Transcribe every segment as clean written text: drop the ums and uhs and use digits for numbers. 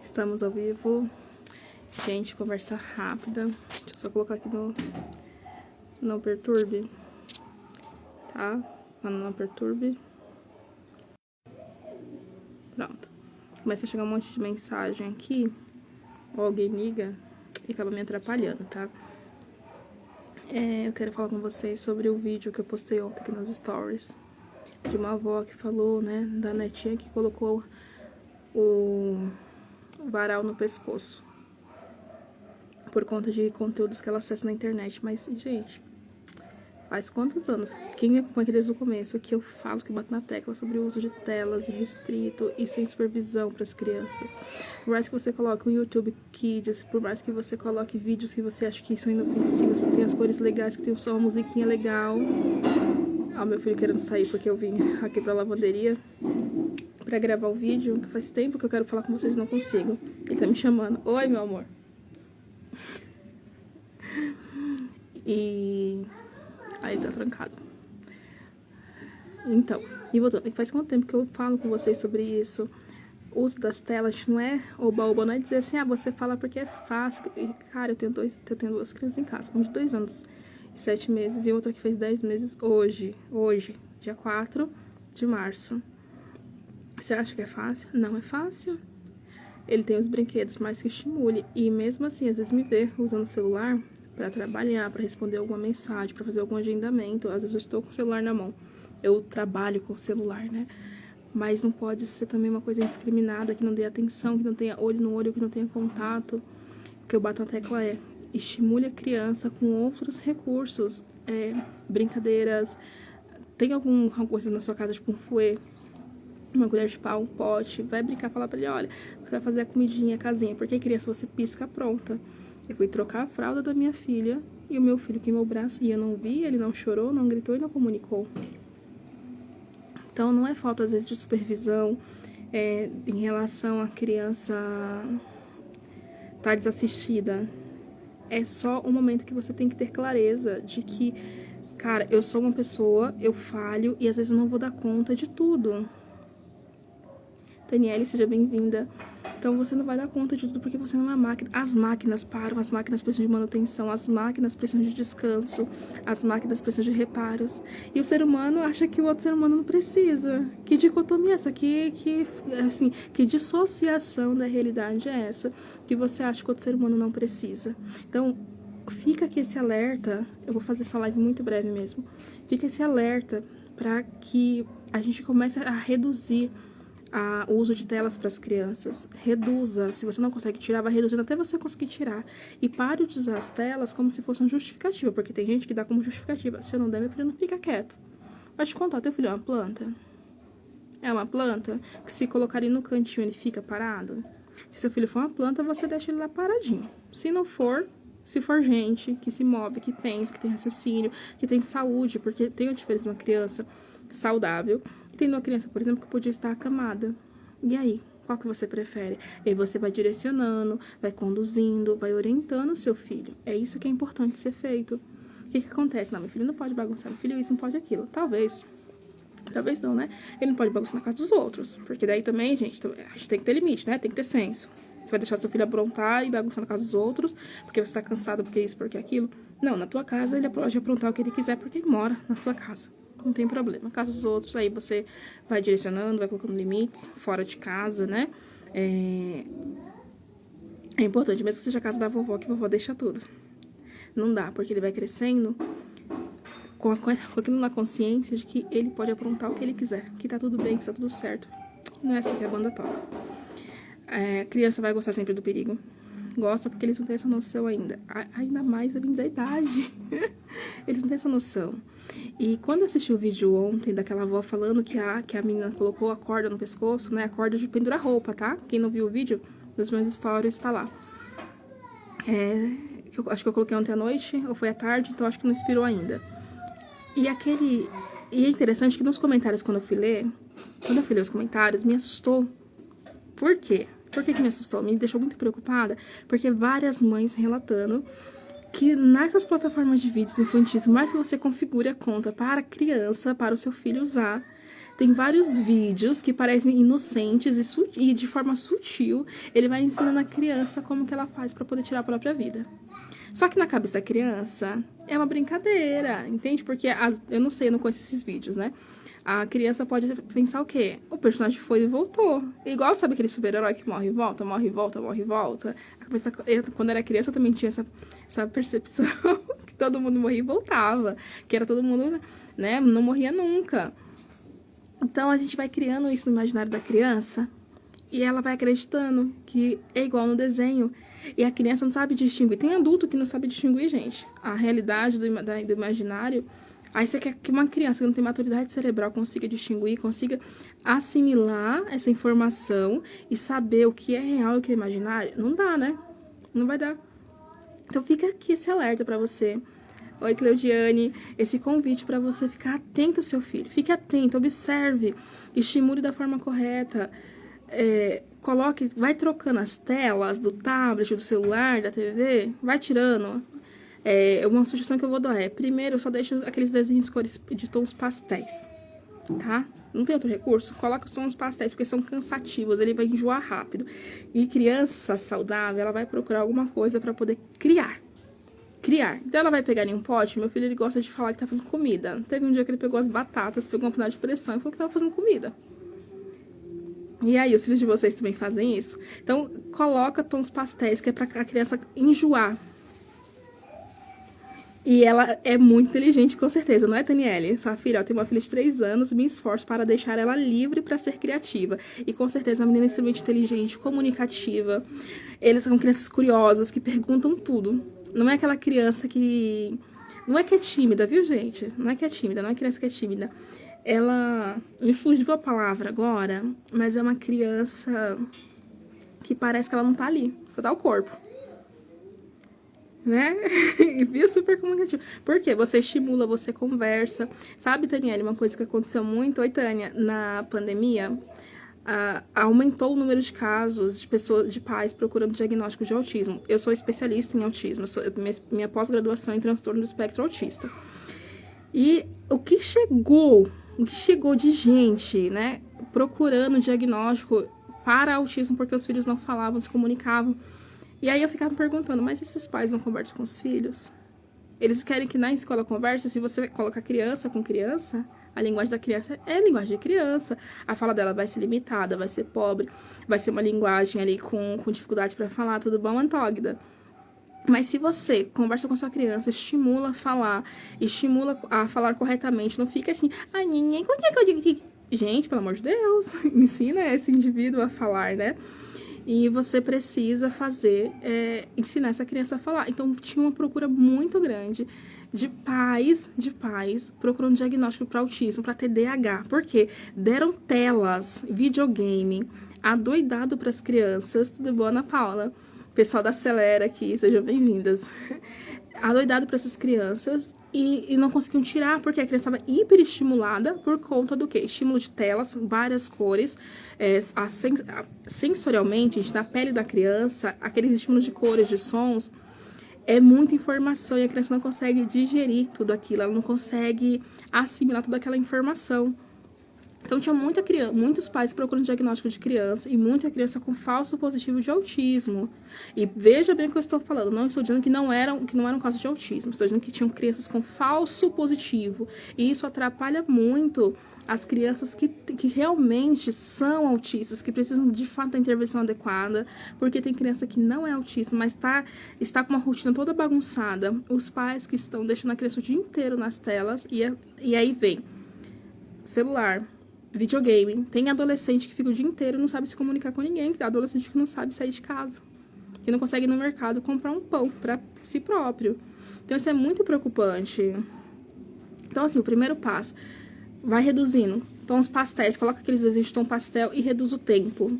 Estamos ao vivo. Gente, conversa rápida. Deixa eu só colocar aqui no Não Perturbe. Tá? Não Perturbe. Pronto. Começa a chegar um monte de mensagem aqui. Ou alguém liga e acaba me atrapalhando, tá? Eu quero falar com vocês sobre o vídeo que eu postei ontem aqui nos stories. De uma avó que falou, né? Da netinha que colocou o varal no pescoço. Por conta de conteúdos que ela acessa na internet. Mas, gente, faz quantos anos? Quem me acompanha desde o começo que eu falo, que eu bato na tecla sobre o uso de telas restrito e sem supervisão para as crianças. Por mais que você coloque um YouTube Kids, por mais que você coloque vídeos que você acha que são inofensivos, porque tem as cores legais, que tem só uma musiquinha legal. Ó, meu filho querendo sair porque eu vim aqui pra lavanderia pra gravar o vídeo, que faz tempo que eu quero falar com vocês e não consigo. Ele tá me chamando. Oi, meu amor. E aí tá trancado. Então, e voltando, faz quanto tempo que eu falo com vocês sobre isso? O uso das telas não é oba-oba, não é dizer assim, você fala porque é fácil. E, cara, eu tenho duas crianças em casa, uma de 2 anos e 7 meses e outra que fez 10 meses hoje, dia 4 de março. Você acha que é fácil? Não é fácil. Ele tem os brinquedos mais que estimule e mesmo assim, às vezes me vê usando o celular para trabalhar, para responder alguma mensagem, para fazer algum agendamento. Às vezes eu estou com o celular na mão. Eu trabalho com o celular, né? Mas não pode ser também uma coisa indiscriminada, que não dê atenção, que não tenha olho no olho, que não tenha contato. O que eu bato na tecla é: estimule a criança com outros recursos, brincadeiras. Tem alguma coisa na sua casa, tipo um fouet, uma colher de pau, um pote, vai brincar, falar pra ele, olha, você vai fazer a comidinha, a casinha, porque criança você pisca, pronta. Eu fui trocar a fralda da minha filha e o meu filho queimou o braço e eu não vi, ele não chorou, não gritou e não comunicou. Então não é falta às vezes de supervisão em relação à criança estar desassistida. É só um momento que você tem que ter clareza de que, cara, eu sou uma pessoa, eu falho e às vezes eu não vou dar conta de tudo. Daniele, seja bem-vinda. Então você não vai dar conta de tudo porque você não é uma máquina. As máquinas param, as máquinas precisam de manutenção, as máquinas precisam de descanso, as máquinas precisam de reparos. E o ser humano acha que o outro ser humano não precisa. Que dicotomia é essa? Que dissociação da realidade é essa? Que você acha que o outro ser humano não precisa. Então, fica aqui esse alerta. Eu vou fazer essa live muito breve mesmo. Fica esse alerta para que a gente comece a reduzir o uso de telas para as crianças. Reduza. Se você não consegue tirar, vai reduzindo até você conseguir tirar. E pare de usar as telas como se fosse uma justificativa, porque tem gente que dá como justificativa. Se eu não der, meu filho não fica quieto. Vai te contar, teu filho é uma planta? É uma planta que se colocarem no cantinho ele fica parado? Se seu filho for uma planta, você deixa ele lá paradinho. Se não for, se for gente que se move, que pensa, que tem raciocínio, que tem saúde, porque tem a diferença de uma criança saudável e tem uma criança, por exemplo, que podia estar acamada. E aí, qual que você prefere? E aí você vai direcionando, vai conduzindo, vai orientando o seu filho. É isso que é importante ser feito. O que acontece? Não, meu filho não pode bagunçar, meu filho isso, não pode aquilo. Talvez não, né? Ele não pode bagunçar na casa dos outros. Porque daí também, gente, a gente tem que ter limite, né? Tem que ter senso. Você vai deixar seu filho aprontar e bagunçar na casa dos outros porque você tá cansado, porque isso, porque aquilo. Não, na tua casa ele pode aprontar o que ele quiser porque ele mora na sua casa. Não tem problema. Na casa dos outros, aí você vai direcionando, vai colocando limites fora de casa, né? É importante, mesmo que seja a casa da vovó, que a vovó deixa tudo. Não dá, porque ele vai crescendo com aquilo na consciência de que ele pode aprontar o que ele quiser, que tá tudo bem, que tá tudo certo. Não é assim que a banda toca. A criança vai gostar sempre do perigo. Gosta porque eles não têm essa noção ainda. Ainda mais a da idade. Eles não têm essa noção. E quando eu assisti o vídeo ontem daquela avó falando que a menina colocou a corda no pescoço, né? A corda de pendurar roupa, tá? Quem não viu o vídeo, nos meus stories tá lá. Acho que eu coloquei ontem à noite, ou foi à tarde, então acho que não inspirou ainda. E é interessante que nos comentários, quando eu fui ler os comentários, me assustou. Por quê? Por que me assustou? Me deixou muito preocupada, porque várias mães relatando que nessas plataformas de vídeos infantis, mais que você configure a conta para a criança, para o seu filho usar, Tem vários vídeos que parecem inocentes e de forma sutil, ele vai ensinando a criança como que ela faz para poder tirar a própria vida. Só que na cabeça da criança é uma brincadeira, entende? Porque eu não sei, eu não conheço esses vídeos, né? A criança pode pensar o quê? O personagem foi e voltou. Igual, sabe aquele super-herói que morre e volta, morre e volta, morre e volta? Quando era criança, eu também tinha essa percepção que todo mundo morria e voltava. Que era todo mundo, né? Não morria nunca. Então, a gente vai criando isso no imaginário da criança e ela vai acreditando que é igual no desenho. E a criança não sabe distinguir. Tem adulto que não sabe distinguir, gente. A realidade do imaginário. Aí você quer que uma criança que não tem maturidade cerebral consiga distinguir, consiga assimilar essa informação e saber o que é real e o que é imaginário? Não dá, né? Não vai dar. Então fica aqui esse alerta pra você. Oi, Cleudiane. Esse convite pra você ficar atento ao seu filho. Fique atento, observe, estimule da forma correta. Coloque, vai trocando as telas do tablet, do celular, da TV, vai tirando. Uma sugestão que eu vou dar primeiro, só deixa aqueles desenhos de tons pastéis, tá? Não tem outro recurso? Coloca os tons pastéis, porque são cansativos, ele vai enjoar rápido. E criança saudável, ela vai procurar alguma coisa para poder criar. Então ela vai pegar em um pote, meu filho ele gosta de falar que tá fazendo comida. Teve um dia que ele pegou as batatas, pegou uma panela de pressão e falou que tava fazendo comida. E aí, os filhos de vocês também fazem isso? Então, coloca tons pastéis, que é pra a criança enjoar. E ela é muito inteligente, com certeza, não é, Daniele? Sua filha, tem uma filha de 3 anos, me esforço para deixar ela livre para ser criativa. E com certeza a menina é extremamente inteligente, comunicativa. Eles são crianças curiosas, que perguntam tudo. Não é aquela criança que... Não é que é tímida, viu, gente? Não é que é tímida, não é criança que é tímida. Ela... Me fugiu a palavra agora, mas é uma criança que parece que ela não tá ali, só tá o corpo. Né? E viu, super comunicativo. Por quê? Você estimula, você conversa. Sabe, Daniela, uma coisa que aconteceu muito... Oi, Tânia. Na pandemia, aumentou o número de casos de pais procurando diagnóstico de autismo. Eu sou especialista em autismo. Minha pós-graduação em transtorno do espectro autista. E o que chegou de gente, né? Procurando diagnóstico para autismo, porque os filhos não falavam, se comunicavam. E aí eu ficava me perguntando, mas esses pais não conversam com os filhos? Eles querem que na escola converse? Se você coloca criança com criança, a linguagem da criança é a linguagem de criança. A fala dela vai ser limitada, vai ser pobre, vai ser uma linguagem ali com dificuldade para falar, tudo bom, Antóguida? Mas se você conversa com a sua criança, estimula a falar, estimula a falar corretamente, não fica assim, ninguém, quando é que eu digo que... Gente, pelo amor de Deus, ensina esse indivíduo a falar, né? E você precisa ensinar essa criança a falar. Então, tinha uma procura muito grande de pais procurando diagnóstico para autismo, para TDAH. Por quê? Deram telas, videogame, adoidado para as crianças. Tudo bom, Ana Paula? Pessoal da Acelera aqui, sejam bem-vindas. Adoidado para essas crianças e não conseguiam tirar, porque a criança estava hiperestimulada por conta do quê? Estímulo de telas, várias cores, sensorialmente, gente, na pele da criança, aqueles estímulos de cores, de sons, é muita informação e a criança não consegue digerir tudo aquilo, ela não consegue assimilar toda aquela informação. Então, tinha muitos pais procurando diagnóstico de criança e muita criança com falso positivo de autismo. E veja bem o que eu estou falando. Não estou dizendo que não eram casos de autismo. Estou dizendo que tinham crianças com falso positivo. E isso atrapalha muito as crianças que realmente são autistas, que precisam de fato da intervenção adequada. Porque tem criança que não é autista, mas está com uma rotina toda bagunçada. Os pais que estão deixando a criança o dia inteiro nas telas. E aí vem celular, videogame. Tem adolescente que fica o dia inteiro e não sabe se comunicar com ninguém. Tem adolescente que não sabe sair de casa, que não consegue ir no mercado comprar um pão para si próprio. Então, isso é muito preocupante. Então, assim, o primeiro passo, vai reduzindo. Tons pastéis, coloca aqueles desenhos de tom pastel e reduz o tempo,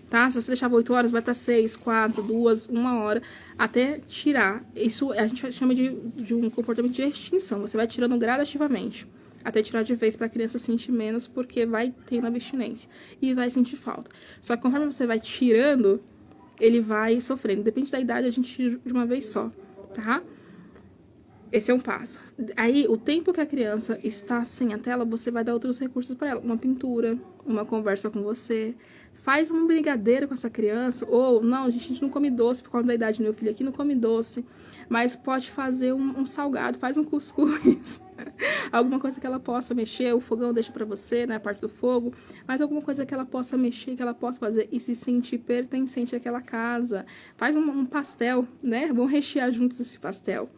tá? Se você deixava 8 horas, vai para 6, 4, 2, 1 hora, até tirar. Isso a gente chama de um comportamento de extinção. Você vai tirando gradativamente, até tirar de vez para a criança sentir menos, porque vai tendo abstinência e vai sentir falta. Só que conforme você vai tirando, ele vai sofrendo. Depende da idade, a gente tira de uma vez só, tá? Esse é um passo. Aí, o tempo que a criança está sem a tela, você vai dar outros recursos para ela. Uma pintura, uma conversa com você. Faz um brigadeiro com essa criança. Ou, não, a gente não come doce por causa da idade do meu filho aqui, não come doce. Mas pode fazer um salgado, faz um cuscuz. Alguma coisa que ela possa mexer. O fogão deixa para você, né, a parte do fogo. Mas alguma coisa que ela possa mexer, que ela possa fazer e se sentir pertencente àquela casa. Faz um pastel, né? Vamos rechear juntos esse pastel.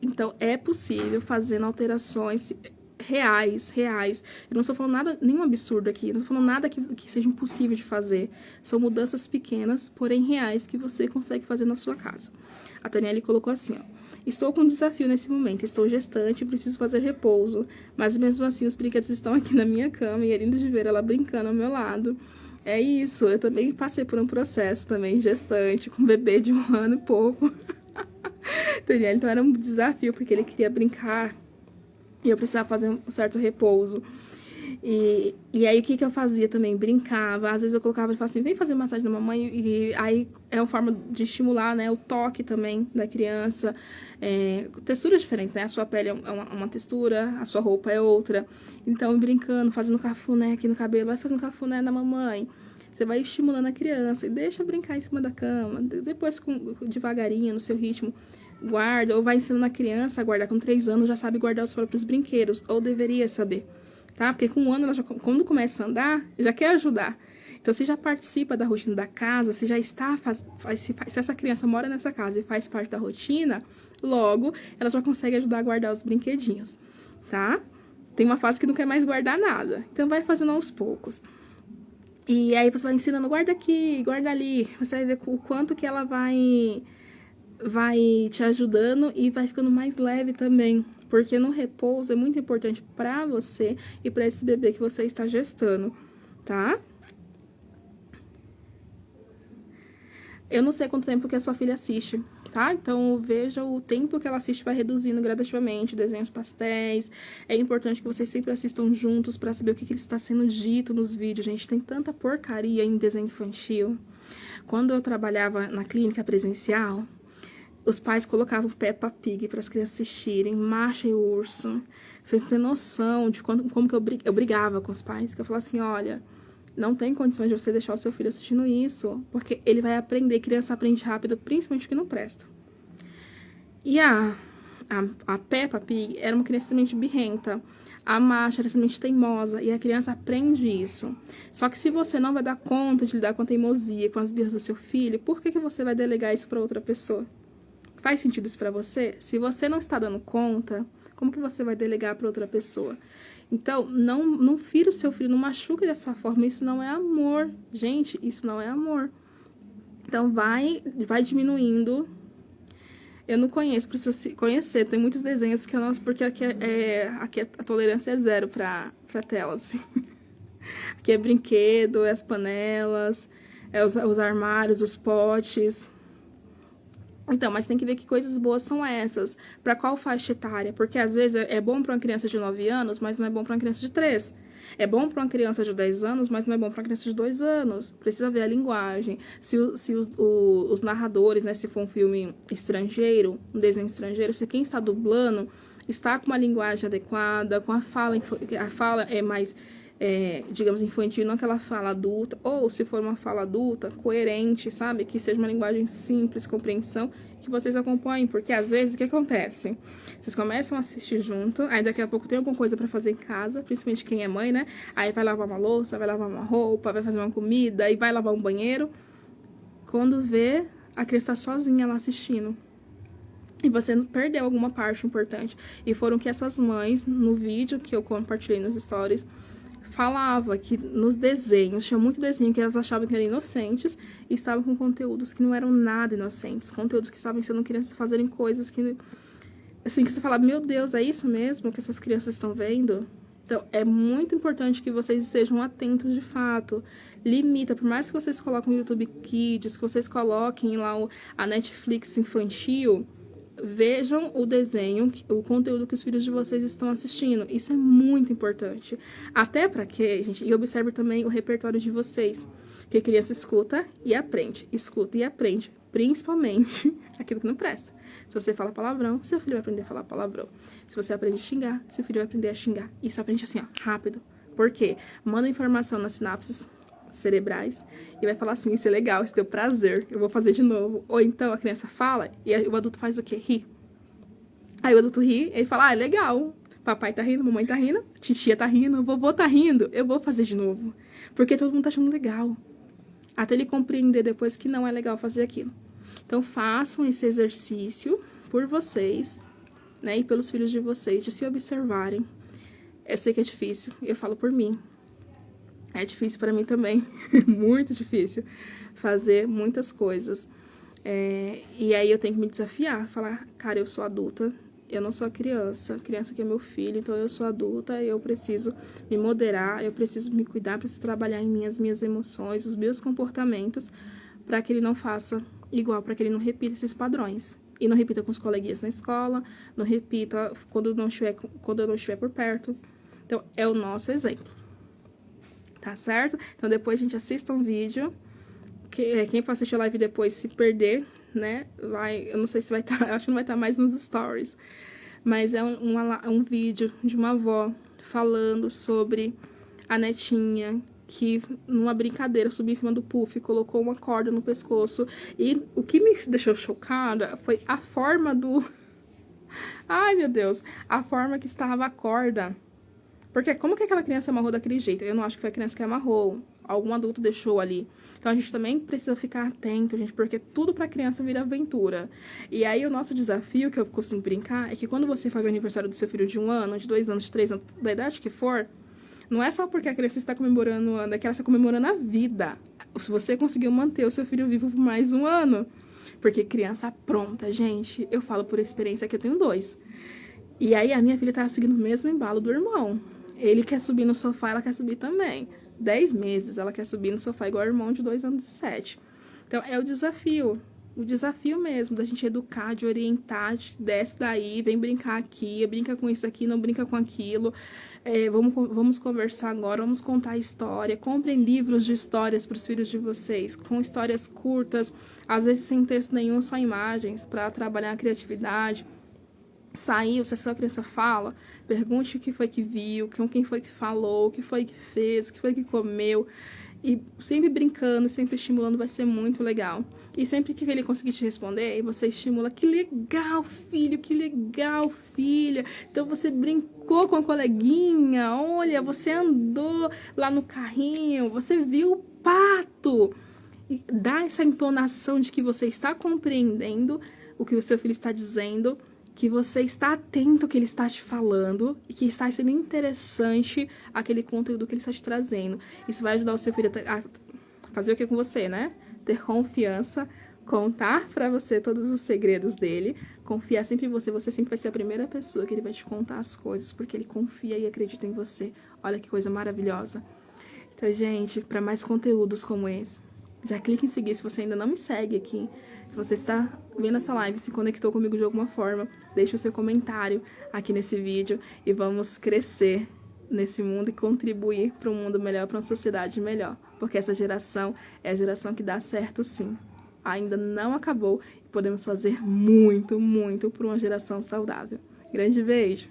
Então, é possível fazendo alterações reais. Eu não estou falando nada, nenhum absurdo aqui, não estou falando nada que seja impossível de fazer. São mudanças pequenas, porém reais, que você consegue fazer na sua casa. A Taniele colocou assim, ó. Estou com um desafio nesse momento, estou gestante e preciso fazer repouso, mas mesmo assim os brinquedos estão aqui na minha cama e é lindo de ver ela brincando ao meu lado. É isso, eu também passei por um processo também, gestante, com um bebê de 1 ano e pouco. Então era um desafio, porque ele queria brincar e eu precisava fazer um certo repouso. E aí, o que eu fazia também? Brincava. Às vezes eu colocava e falava assim, vem fazer massagem da mamãe. E aí é uma forma de estimular, né? O toque também da criança. Texturas diferentes, né? A sua pele é uma textura, a sua roupa é outra. Então, brincando, fazendo cafuné aqui no cabelo, vai fazendo cafuné na mamãe. Você vai estimulando a criança e deixa brincar em cima da cama. Depois, devagarinho, no seu ritmo, guarda. Ou vai ensinando a criança a guardar. Com 3 anos, já sabe guardar os próprios brinquedos. Ou deveria saber. Tá? Porque com 1 ano, ela já, quando começa a andar, já quer ajudar. Então, se já participa da rotina da casa, se já está... se essa criança mora nessa casa e faz parte da rotina, logo, ela já consegue ajudar a guardar os brinquedinhos. Tá? Tem uma fase que não quer mais guardar nada. Então, vai fazendo aos poucos. E aí você vai ensinando, guarda aqui, guarda ali. Você vai ver o quanto que ela vai te ajudando e vai ficando mais leve também. Porque no repouso é muito importante pra você e pra esse bebê que você está gestando, tá? Eu não sei quanto tempo que a sua filha assiste, tá? Então, veja o tempo que ela assiste, vai reduzindo gradativamente, desenhos pastéis. É importante que vocês sempre assistam juntos pra saber o que está sendo dito nos vídeos, gente. Tem tanta porcaria em desenho infantil. Quando eu trabalhava na clínica presencial, os pais colocavam Peppa Pig para as crianças assistirem, Masha e o Urso. Vocês têm noção de como que eu brigava com os pais, que eu falava assim, olha... Não tem condições de você deixar o seu filho assistindo isso, porque ele vai aprender, criança aprende rápido, principalmente o que não presta. E a Peppa Pig era uma criança extremamente birrenta, a Masha era extremamente teimosa, e a criança aprende isso. Só que se você não vai dar conta de lidar com a teimosia, com as birras do seu filho, por que você vai delegar isso para outra pessoa? Faz sentido isso para você? Se você não está dando conta, como que você vai delegar para outra pessoa? Então, não fira o seu filho, não machuque dessa forma. Isso não é amor. Gente, isso não é amor. Então, vai diminuindo. Eu não conheço, preciso conhecer. Tem muitos desenhos que eu não... Porque aqui a tolerância é 0 para telas. Aqui é brinquedo, é as panelas, é os armários, os potes... Então, mas tem que ver que coisas boas são essas. Pra qual faixa etária? Porque às vezes é bom pra uma criança de 9 anos, mas não é bom pra uma criança de 3. É bom pra uma criança de 10 anos, mas não é bom pra uma criança de 2 anos. Precisa ver a linguagem. Se os narradores, né, se for um filme estrangeiro, um desenho estrangeiro, se quem está dublando está com uma linguagem adequada, com a fala é mais... digamos, infantil, não aquela fala adulta, ou se for uma fala adulta, coerente, sabe? Que seja uma linguagem simples, compreensão, que vocês acompanhem, porque às vezes o que acontece? Vocês começam a assistir junto, aí daqui a pouco tem alguma coisa pra fazer em casa, principalmente quem é mãe, né? Aí vai lavar uma louça, vai lavar uma roupa, vai fazer uma comida, aí vai lavar um banheiro. Quando vê, a criança tá sozinha lá assistindo. E você perdeu alguma parte importante. E foram que essas mães, no vídeo que eu compartilhei nos stories, falava que nos desenhos, tinha muito desenho que elas achavam que eram inocentes e estavam com conteúdos que não eram nada inocentes, conteúdos que estavam ensinando crianças a fazerem coisas que, assim, que você fala, meu Deus, é isso mesmo que essas crianças estão vendo? Então, é muito importante que vocês estejam atentos de fato. Limita, por mais que vocês coloquem o YouTube Kids, que vocês coloquem lá a Netflix infantil, vejam o desenho, o conteúdo que os filhos de vocês estão assistindo. Isso é muito importante. Até para que, gente, e observe também o repertório de vocês. Que a criança escuta e aprende, principalmente aquilo que não presta. Se você fala palavrão, seu filho vai aprender a falar palavrão. Se você aprende a xingar, seu filho vai aprender a xingar. Isso aprende assim, ó, rápido. Por quê? Manda informação nas sinapses cerebrais e vai falar assim, isso é legal, isso deu prazer, eu vou fazer de novo. Ou então a criança fala e o adulto faz o quê? Ri. Aí o adulto ri, ele fala, é legal, papai tá rindo, mamãe tá rindo, titia tá rindo, vovô tá rindo, eu vou fazer de novo. Porque todo mundo tá achando legal. Até ele compreender depois que não é legal fazer aquilo. Então façam esse exercício por vocês, né, e pelos filhos de vocês, de se observarem. Eu sei que é difícil, eu falo por mim. É difícil para mim também, muito difícil fazer muitas coisas. E aí eu tenho que me desafiar, falar, cara, eu sou adulta, eu não sou a criança que é meu filho, então eu sou adulta, eu preciso me moderar, eu preciso me cuidar, preciso trabalhar em mim as minhas emoções, os meus comportamentos, para que ele não faça igual, para que ele não repita esses padrões. E não repita com os coleguinhas na escola, não repita quando eu não estiver por perto. Então, é o nosso exemplo. Tá certo? Então, depois a gente assista um vídeo. Quem for assistir a live depois, se perder, né? Eu não sei se vai estar, acho que não vai estar mais nos stories. Mas é um vídeo de uma avó falando sobre a netinha que, numa brincadeira, subiu em cima do puff, colocou uma corda no pescoço. E o que me deixou chocada foi a forma do... Ai, meu Deus! A forma que estava a corda. Porque como que aquela criança amarrou daquele jeito? Eu não acho que foi a criança que amarrou. Algum adulto deixou ali. Então, a gente também precisa ficar atento, gente, porque tudo pra criança vira aventura. E aí, o nosso desafio, que eu costumo brincar, é que quando você faz o aniversário do seu filho de 1 ano, de 2 anos, de 3 anos, da idade que for, não é só porque a criança está comemorando o ano, é que ela está comemorando a vida. Se você conseguiu manter o seu filho vivo por mais 1 ano. Porque criança pronta, gente, eu falo por experiência que eu tenho 2. E aí, a minha filha tá seguindo o mesmo embalo do irmão. Ele quer subir no sofá, ela quer subir também. 10 meses, ela quer subir no sofá igual o irmão de 2 anos e 7. Então, é o desafio mesmo, da gente educar, de orientar, de desce daí, vem brincar aqui, brinca com isso aqui, não brinca com aquilo. Vamos conversar agora, vamos contar a história. Comprem livros de histórias para os filhos de vocês, com histórias curtas, às vezes sem texto nenhum, só imagens, para trabalhar a criatividade. Saiu, se a sua criança fala, pergunte o que foi que viu, com quem foi que falou, o que foi que fez, o que foi que comeu. E sempre brincando, sempre estimulando, vai ser muito legal. E sempre que ele conseguir te responder, você estimula, que legal, filho, que legal, filha. Então você brincou com a coleguinha, olha, você andou lá no carrinho, você viu o pato. E dá essa entonação de que você está compreendendo o que o seu filho está dizendo, que você está atento ao que ele está te falando e que está sendo interessante aquele conteúdo que ele está te trazendo. Isso vai ajudar o seu filho a fazer o que com você, né? Ter confiança, contar pra você todos os segredos dele, confiar sempre em você. Você sempre vai ser a primeira pessoa que ele vai te contar as coisas, porque ele confia e acredita em você. Olha que coisa maravilhosa. Então, gente, para mais conteúdos como esse, já clique em seguir se você ainda não me segue aqui. Se você está vendo essa live, se conectou comigo de alguma forma, deixe o seu comentário aqui nesse vídeo e vamos crescer nesse mundo e contribuir para um mundo melhor, para uma sociedade melhor. Porque essa geração é a geração que dá certo sim. Ainda não acabou e podemos fazer muito, muito por uma geração saudável. Grande beijo!